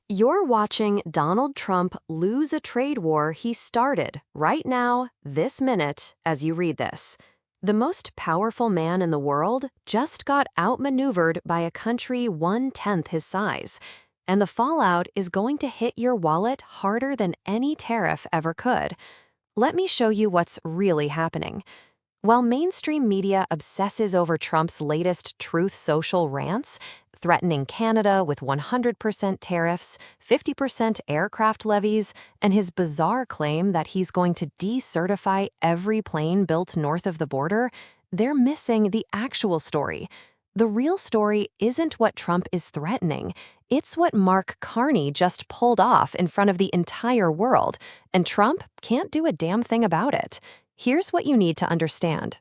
You're watching Donald Trump lose a trade war he started right now, this minute, as you read this. The most powerful man in the world just got outmaneuvered by a country one-tenth his size, and the fallout is going to hit your wallet harder than any tariff ever could. Let me show you what's really happening. While mainstream media obsesses over Trump's latest Truth Social rants, threatening Canada with 100% tariffs, 50% aircraft levies, and his bizarre claim that he's going to decertify every plane built north of the border, they're missing the actual story. The real story isn't what Trump is threatening. It's what Mark Carney just pulled off in front of the entire world, and Trump can't do a damn thing about it. Here's what you need to understand.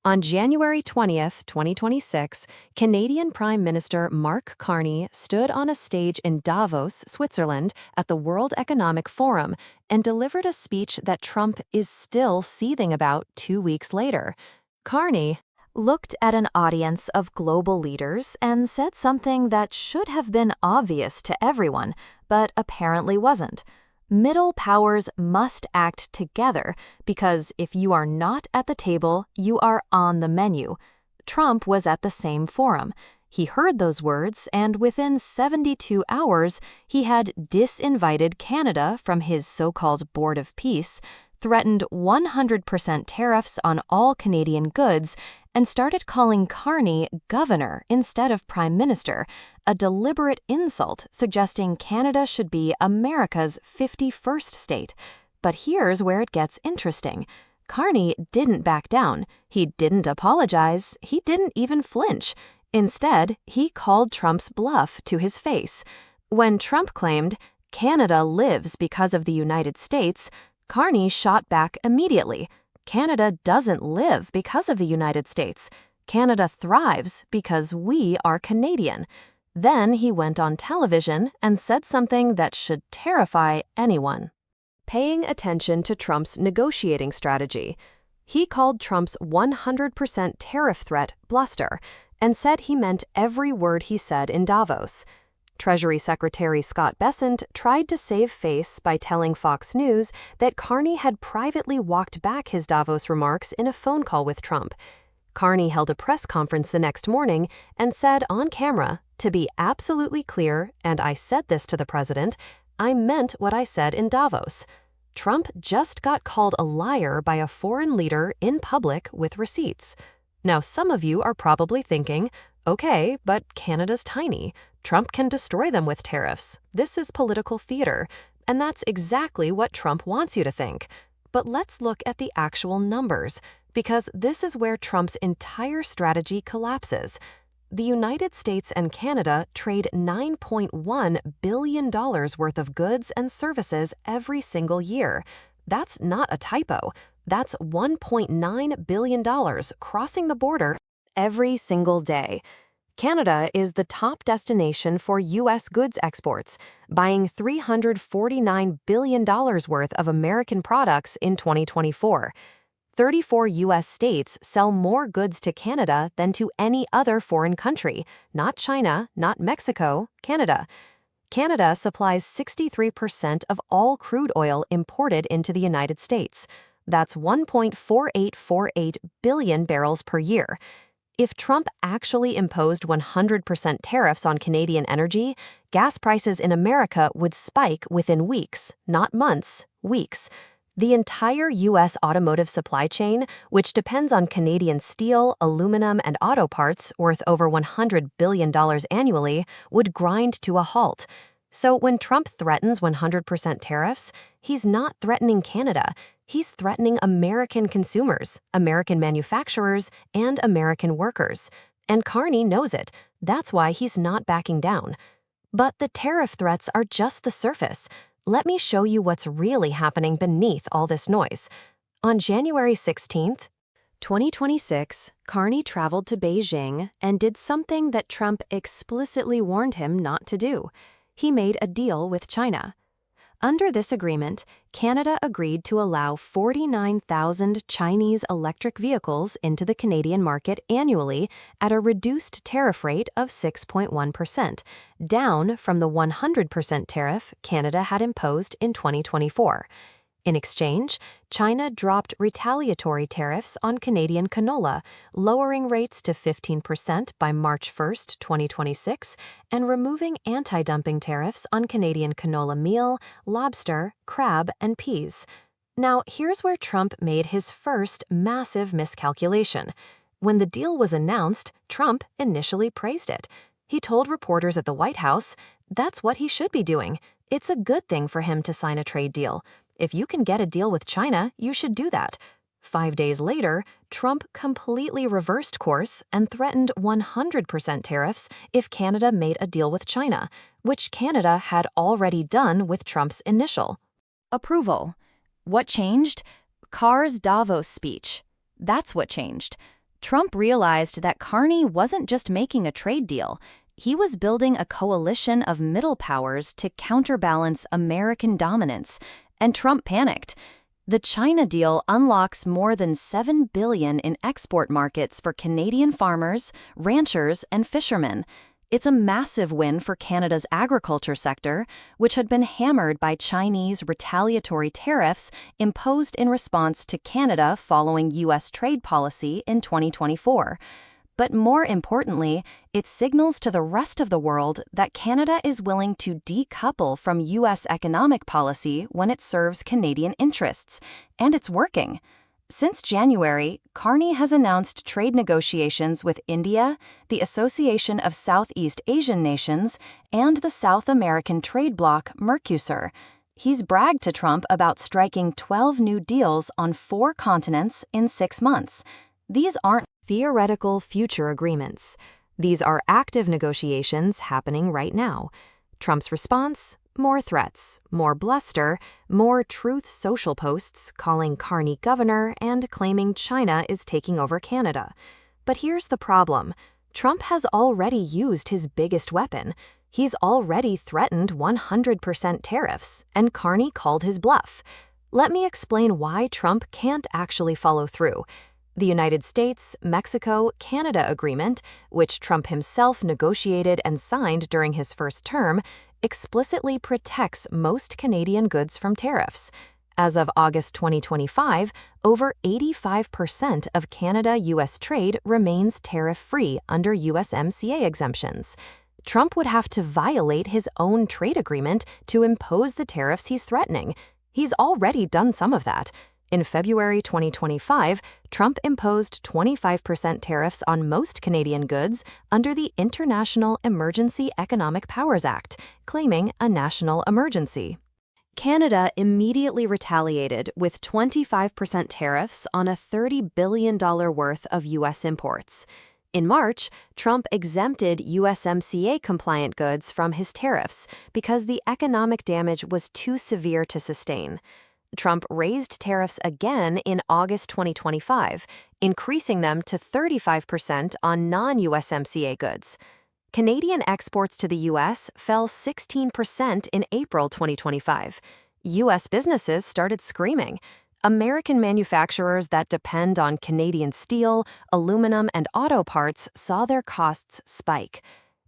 On January 20th, 2026, Canadian Prime Minister Mark Carney stood on a stage in Davos, Switzerland, at the World Economic Forum and delivered a speech that Trump is still seething about 2 weeks later. Carney looked at an audience of global leaders and said something that should have been obvious to everyone, but apparently wasn't. Middle powers must act together because if you are not at the table, you are on the menu. Trump was at the same forum. He heard those words, and within 72 hours, he had disinvited Canada from his so-called Board of Peace, threatened 100% tariffs on all Canadian goods, and started calling Carney governor instead of prime minister, a deliberate insult suggesting Canada should be America's 51st state. But here's where it gets interesting. Carney didn't back down. He didn't apologize. He didn't even flinch. Instead, he called Trump's bluff to his face. When Trump claimed, "Canada lives because of the United States," Carney shot back immediately. Canada doesn't live because of the United States. Canada thrives because we are Canadian. Then he went on television and said something that should terrify anyone. Paying attention to Trump's negotiating strategy. He called Trump's 100% tariff threat bluster and said he meant every word he said in Davos. Treasury Secretary Scott Bessent tried to save face by telling Fox News that Carney had privately walked back his Davos remarks in a phone call with Trump. Carney held a press conference the next morning and said on camera, "To be absolutely clear, and I said this to the president, I meant what I said in Davos." Trump just got called a liar by a foreign leader in public with receipts. Now, some of you are probably thinking, okay, but Canada's tiny. Trump can destroy them with tariffs. This is political theater. And that's exactly what Trump wants you to think. But let's look at the actual numbers, because this is where Trump's entire strategy collapses. The United States and Canada trade $9.1 billion worth of goods and services every single year. That's not a typo. That's $1.9 billion crossing the border every single day. Canada is the top destination for U.S. goods exports, buying $349 billion worth of American products in 2024. 34 U.S. states sell more goods to Canada than to any other foreign country, not China, not Mexico, Canada. Canada supplies 63% of all crude oil imported into the United States. That's 1.4848 billion barrels per year. If Trump actually imposed 100% tariffs on Canadian energy, gas prices in America would spike within weeks, not months, weeks. The entire U.S. automotive supply chain, which depends on Canadian steel, aluminum, and auto parts worth over $100 billion annually, would grind to a halt. So when Trump threatens 100% tariffs, he's not threatening Canada. He's threatening American consumers, American manufacturers, and American workers. And Carney knows it. That's why he's not backing down. But the tariff threats are just the surface. Let me show you what's really happening beneath all this noise. On January 16th, 2026, Carney traveled to Beijing and did something that Trump explicitly warned him not to do. He made a deal with China. Under this agreement, Canada agreed to allow 49,000 Chinese electric vehicles into the Canadian market annually at a reduced tariff rate of 6.1%, down from the 100% tariff Canada had imposed in 2024. In exchange, China dropped retaliatory tariffs on Canadian canola, lowering rates to 15% by March 1, 2026, and removing anti-dumping tariffs on Canadian canola meal, lobster, crab, and peas. Now, here's where Trump made his first massive miscalculation. When the deal was announced, Trump initially praised it. He told reporters at the White House, "That's what he should be doing. It's a good thing for him to sign a trade deal. If you can get a deal with China, you should do that." 5 days later, Trump completely reversed course and threatened 100% tariffs if Canada made a deal with China, which Canada had already done with Trump's initial approval. What changed? Carr's Davos speech. That's what changed. Trump realized that Carney wasn't just making a trade deal. He was building a coalition of middle powers to counterbalance American dominance, and Trump panicked. The China deal unlocks more than $7 billion in export markets for Canadian farmers, ranchers, and fishermen. It's a massive win for Canada's agriculture sector, which had been hammered by Chinese retaliatory tariffs imposed in response to Canada following U.S. trade policy in 2024. But more importantly, it signals to the rest of the world that Canada is willing to decouple from U.S. economic policy when it serves Canadian interests, and it's working. Since January, Carney has announced trade negotiations with India, the Association of Southeast Asian Nations, and the South American trade bloc Mercosur. He's bragged to Trump about striking 12 new deals on 4 continents in 6 months. These aren't theoretical future agreements. These are active negotiations happening right now. Trump's response? More threats, more bluster, more Truth Social posts calling Carney governor and claiming China is taking over Canada. But here's the problem. Trump has already used his biggest weapon. He's already threatened 100% tariffs, and Carney called his bluff. Let me explain why Trump can't actually follow through. The United States-Mexico-Canada agreement, which Trump himself negotiated and signed during his first term, explicitly protects most Canadian goods from tariffs. As of August 2025, over 85% of Canada-US trade remains tariff-free under USMCA exemptions. Trump would have to violate his own trade agreement to impose the tariffs he's threatening. He's already done some of that. In February 2025, Trump imposed 25% tariffs on most Canadian goods under the International Emergency Economic Powers Act, claiming a national emergency. Canada immediately retaliated with 25% tariffs on a $30 billion worth of U.S. imports. In March, Trump exempted USMCA-compliant goods from his tariffs because the economic damage was too severe to sustain. Trump raised tariffs again in August 2025, increasing them to 35% on non-USMCA goods. Canadian exports to the U.S. fell 16% in April 2025. U.S. businesses started screaming. American manufacturers that depend on Canadian steel, aluminum, and auto parts saw their costs spike.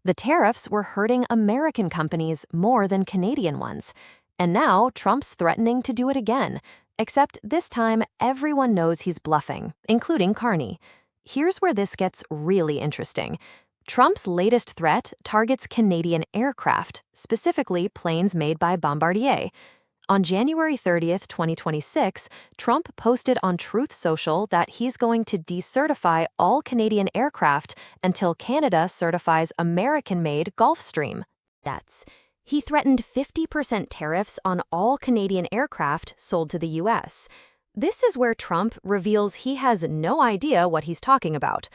The tariffs were hurting American companies more than Canadian ones. And now Trump's threatening to do it again, except this time everyone knows he's bluffing, including Carney. Here's where this gets really interesting. Trump's latest threat targets Canadian aircraft, specifically planes made by Bombardier. On January 30th, 2026, Trump posted on Truth Social that he's going to decertify all Canadian aircraft until Canada certifies American-made Gulfstream. He threatened 50% tariffs on all Canadian aircraft sold to the U.S. This is where Trump reveals he has no idea what he's talking about.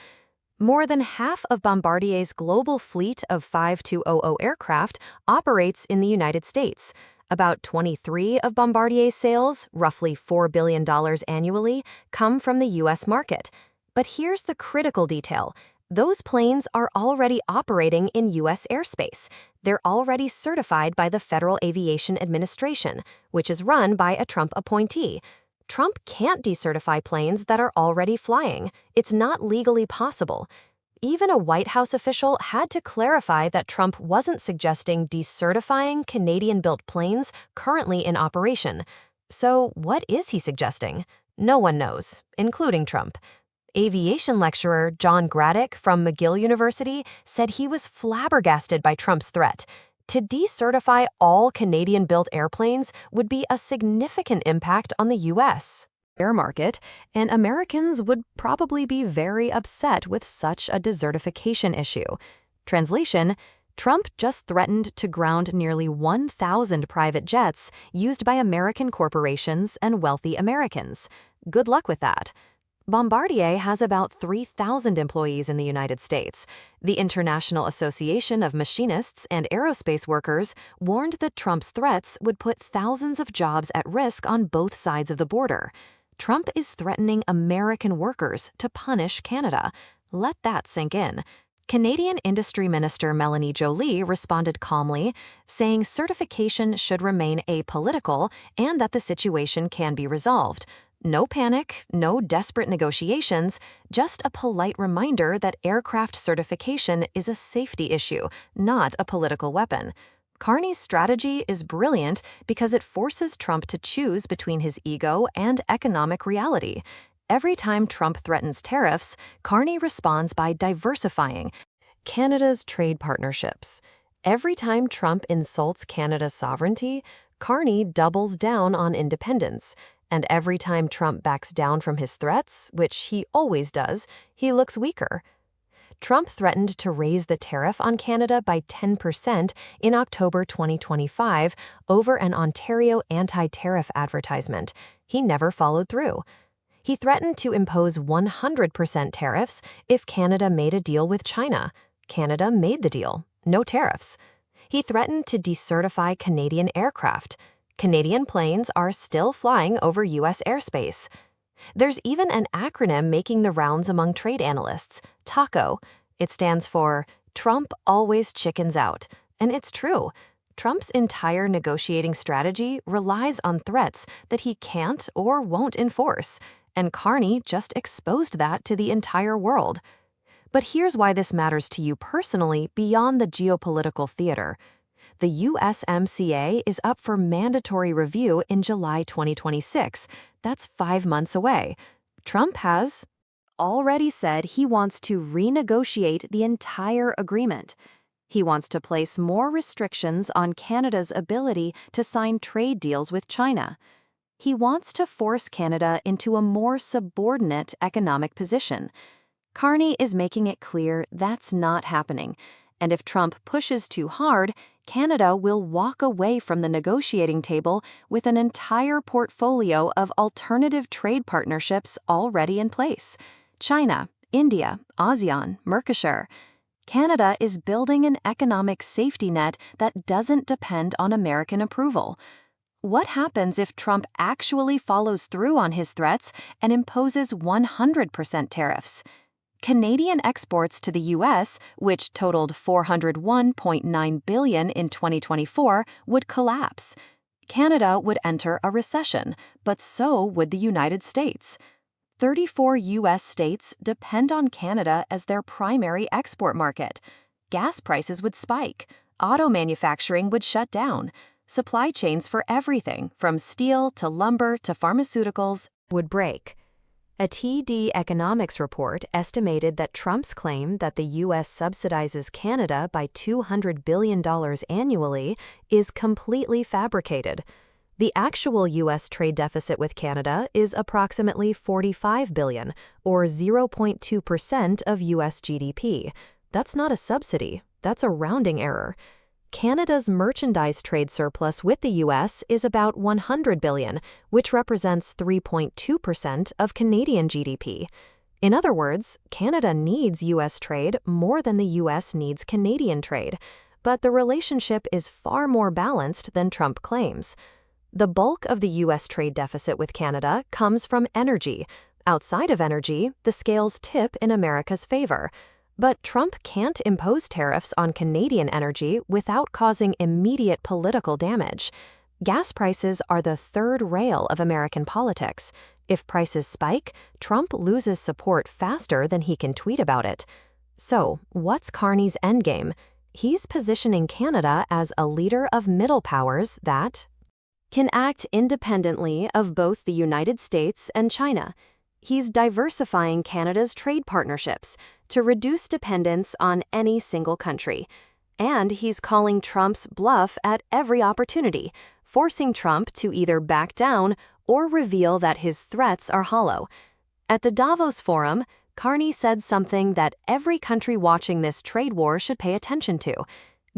More than half of Bombardier's global fleet of 5200 aircraft operates in the United States. About 23 of Bombardier's sales, roughly $4 billion annually, come from the U.S. market. But here's the critical detail. Those planes are already operating in U.S. airspace. They're already certified by the Federal Aviation Administration, which is run by a Trump appointee. Trump can't decertify planes that are already flying. It's not legally possible. Even a White House official had to clarify that Trump wasn't suggesting decertifying Canadian-built planes currently in operation. So what is he suggesting? No one knows, including Trump. Aviation lecturer John Graddick from McGill University said he was flabbergasted by Trump's threat. To decertify all Canadian-built airplanes would be a significant impact on the U.S. air market, and Americans would probably be very upset with such a desertification issue. Translation: Trump just threatened to ground nearly 1,000 private jets used by American corporations and wealthy Americans. Good luck with that. Bombardier has about 3,000 employees in the United States. The International Association of Machinists and Aerospace Workers warned that Trump's threats would put thousands of jobs at risk on both sides of the border. Trump is threatening American workers to punish Canada. Let that sink in. Canadian Industry Minister Melanie Joly responded calmly, saying certification should remain apolitical and that the situation can be resolved. No panic, no desperate negotiations, just a polite reminder that aircraft certification is a safety issue, not a political weapon. Carney's strategy is brilliant because it forces Trump to choose between his ego and economic reality. Every time Trump threatens tariffs, Carney responds by diversifying Canada's trade partnerships. Every time Trump insults Canada's sovereignty, Carney doubles down on independence. And every time Trump backs down from his threats, which he always does, he looks weaker. Trump threatened to raise the tariff on Canada by 10% in October 2025 over an Ontario anti-tariff advertisement. He never followed through. He threatened to impose 100% tariffs if Canada made a deal with China. Canada made the deal. No tariffs. He threatened to decertify Canadian aircraft. Canadian planes are still flying over U.S. airspace. There's even an acronym making the rounds among trade analysts, TACO. It stands for Trump Always Chickens Out. And it's true. Trump's entire negotiating strategy relies on threats that he can't or won't enforce. And Carney just exposed that to the entire world. But here's why this matters to you personally beyond the geopolitical theater. The USMCA is up for mandatory review in July 2026. That's 5 months away. Trump has already said he wants to renegotiate the entire agreement. He wants to place more restrictions on Canada's ability to sign trade deals with China. He wants to force Canada into a more subordinate economic position. Carney is making it clear that's not happening. And if Trump pushes too hard, Canada will walk away from the negotiating table with an entire portfolio of alternative trade partnerships already in place. China, India, ASEAN, Mercosur. Canada is building an economic safety net that doesn't depend on American approval. What happens if Trump actually follows through on his threats and imposes 100% tariffs? Canadian exports to the U.S., which totaled $401.9 billion in 2024, would collapse. Canada would enter a recession, but so would the United States. 34 U.S. states depend on Canada as their primary export market. Gas prices would spike. Auto manufacturing would shut down. Supply chains for everything, from steel to lumber to pharmaceuticals, would break. A TD Economics report estimated that Trump's claim that the U.S. subsidizes Canada by $200 billion annually is completely fabricated. The actual U.S. trade deficit with Canada is approximately $45 billion, or 0.2% of U.S. GDP. That's not a subsidy, that's a rounding error. Canada's merchandise trade surplus with the U.S. is about $100 billion, which represents 3.2% of Canadian GDP. In other words, Canada needs U.S. trade more than the U.S. needs Canadian trade, but the relationship is far more balanced than Trump claims. The bulk of the U.S. trade deficit with Canada comes from energy. Outside of energy, the scales tip in America's favor. But Trump can't impose tariffs on Canadian energy without causing immediate political damage. Gas prices are the third rail of American politics. If prices spike, Trump loses support faster than he can tweet about it. So, what's Carney's endgame? He's positioning Canada as a leader of middle powers that can act independently of both the United States and China. He's diversifying Canada's trade partnerships to reduce dependence on any single country. And he's calling Trump's bluff at every opportunity, forcing Trump to either back down or reveal that his threats are hollow. At the Davos Forum, Carney said something that every country watching this trade war should pay attention to.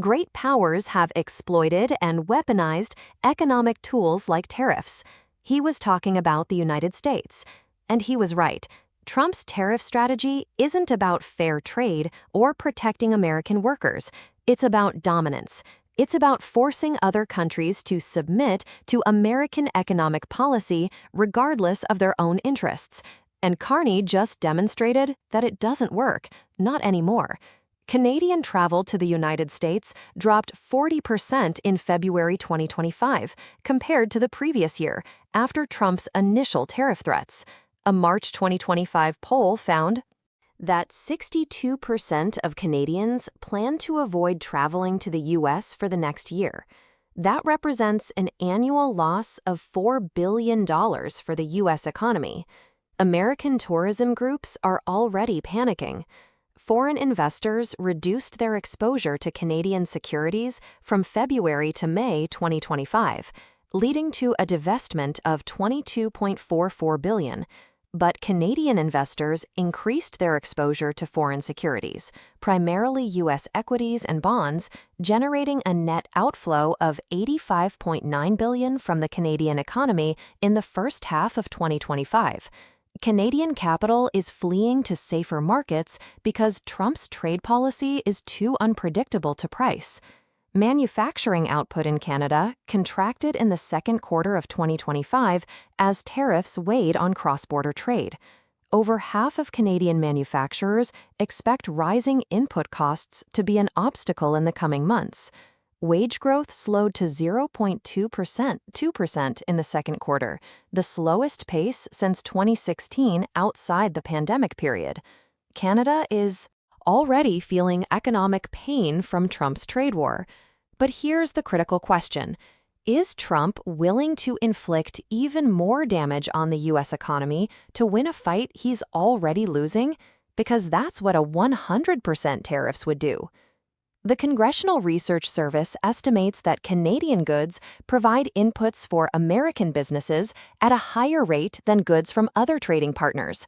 Great powers have exploited and weaponized economic tools like tariffs. He was talking about the United States. And he was right. Trump's tariff strategy isn't about fair trade or protecting American workers. It's about dominance. It's about forcing other countries to submit to American economic policy regardless of their own interests. And Carney just demonstrated that it doesn't work, not anymore. Canadian travel to the United States dropped 40% in February 2025 compared to the previous year, after Trump's initial tariff threats. A March 2025 poll found that 62% of Canadians plan to avoid traveling to the U.S. for the next year. That represents an annual loss of $4 billion for the U.S. economy. American tourism groups are already panicking. Foreign investors reduced their exposure to Canadian securities from February to May 2025, leading to a divestment of $22.44 billion. But Canadian investors increased their exposure to foreign securities, primarily U.S. equities and bonds, generating a net outflow of $85.9 billion from the Canadian economy in the first half of 2025. Canadian capital is fleeing to safer markets because Trump's trade policy is too unpredictable to price. Manufacturing output in Canada contracted in the second quarter of 2025 as tariffs weighed on cross-border trade. Over half of Canadian manufacturers expect rising input costs to be an obstacle in the coming months. Wage growth slowed to 0.2% in the second quarter, the slowest pace since 2016 outside the pandemic period. Canada is already feeling economic pain from Trump's trade war. But here's the critical question. Is Trump willing to inflict even more damage on the U.S. economy to win a fight he's already losing? Because that's what a 100% tariffs would do. The Congressional Research Service estimates that Canadian goods provide inputs for American businesses at a higher rate than goods from other trading partners.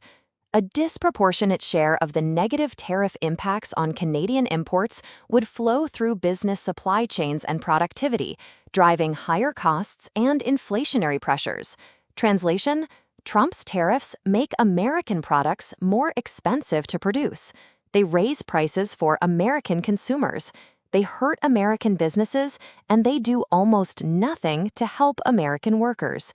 A disproportionate share of the negative tariff impacts on Canadian imports would flow through business supply chains and productivity, driving higher costs and inflationary pressures. Translation: Trump's tariffs make American products more expensive to produce. They raise prices for American consumers. They hurt American businesses, and they do almost nothing to help American workers.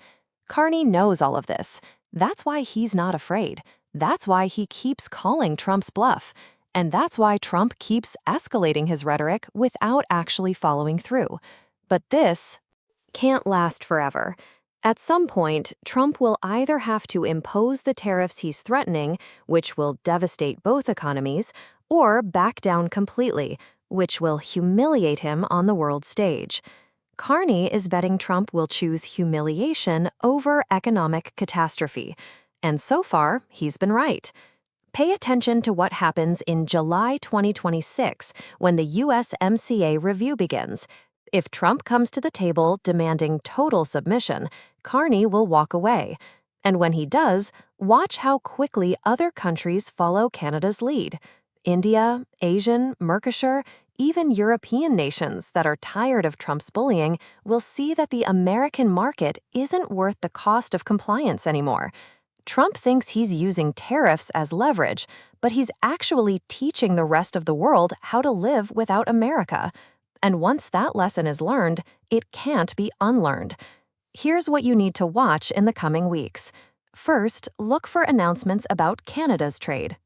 Carney knows all of this. That's why he's not afraid. That's why he keeps calling Trump's bluff. And that's why Trump keeps escalating his rhetoric without actually following through. But this can't last forever. At some point, Trump will either have to impose the tariffs he's threatening, which will devastate both economies, or back down completely, which will humiliate him on the world stage. Carney is betting Trump will choose humiliation over economic catastrophe. And so far, he's been right. Pay attention to what happens in July 2026 when the USMCA review begins. If Trump comes to the table demanding total submission, Carney will walk away. And when he does, watch how quickly other countries follow Canada's lead. India, Asian, Mercosur, even European nations that are tired of Trump's bullying will see that the American market isn't worth the cost of compliance anymore. Trump thinks he's using tariffs as leverage, but he's actually teaching the rest of the world how to live without America. And once that lesson is learned, it can't be unlearned. Here's what you need to watch in the coming weeks. First, look for announcements about Canada's trade.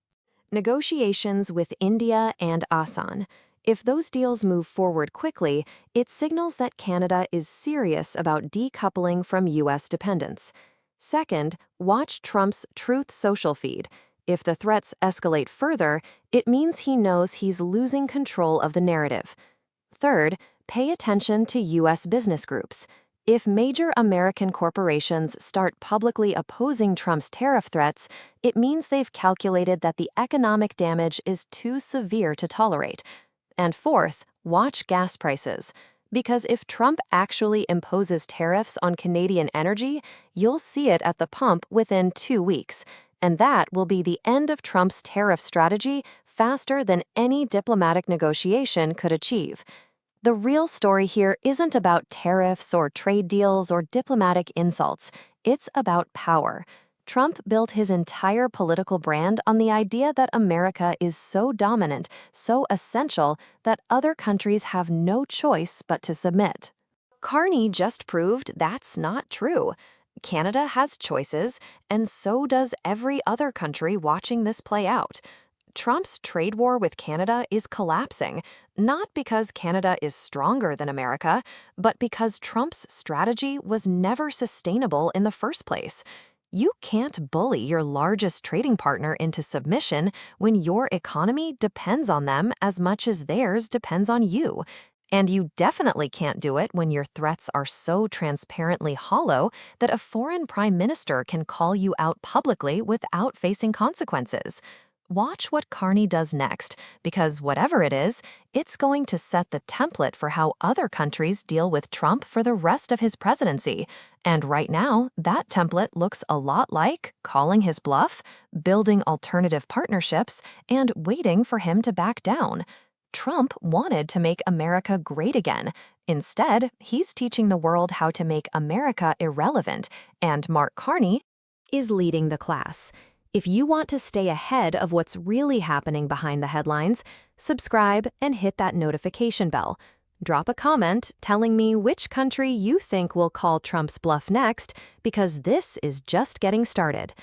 Negotiations with India and ASEAN. If those deals move forward quickly, it signals that Canada is serious about decoupling from U.S. dependence. Second, watch Trump's Truth Social feed. If the threats escalate further, it means he knows he's losing control of the narrative. Third, pay attention to U.S. business groups. If major American corporations start publicly opposing Trump's tariff threats, it means they've calculated that the economic damage is too severe to tolerate. And fourth, watch gas prices. Because if Trump actually imposes tariffs on Canadian energy, you'll see it at the pump within 2 weeks. And that will be the end of Trump's tariff strategy faster than any diplomatic negotiation could achieve. The real story here isn't about tariffs or trade deals or diplomatic insults. It's about power. Trump built his entire political brand on the idea that America is so dominant, so essential, that other countries have no choice but to submit. Carney just proved that's not true. Canada has choices, and so does every other country watching this play out. Trump's trade war with Canada is collapsing, not because Canada is stronger than America, but because Trump's strategy was never sustainable in the first place. You can't bully your largest trading partner into submission when your economy depends on them as much as theirs depends on you. And you definitely can't do it when your threats are so transparently hollow that a foreign prime minister can call you out publicly without facing consequences. Watch what Carney does next, because whatever it is, it's going to set the template for how other countries deal with Trump for the rest of his presidency. And right now, that template looks a lot like calling his bluff, building alternative partnerships, and waiting for him to back down. Trump wanted to make America great again. Instead, he's teaching the world how to make America irrelevant, and Mark Carney is leading the class. If you want to stay ahead of what's really happening behind the headlines, subscribe and hit that notification bell. Drop a comment telling me which country you think will call Trump's bluff next, because this is just getting started.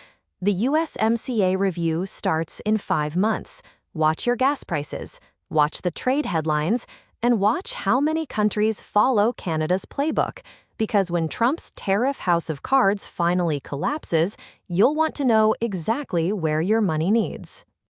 The USMCA review starts in 5 months. Watch your gas prices, watch the trade headlines, and watch how many countries follow Canada's playbook. Because when Trump's tariff house of cards finally collapses, you'll want to know exactly where your money needs.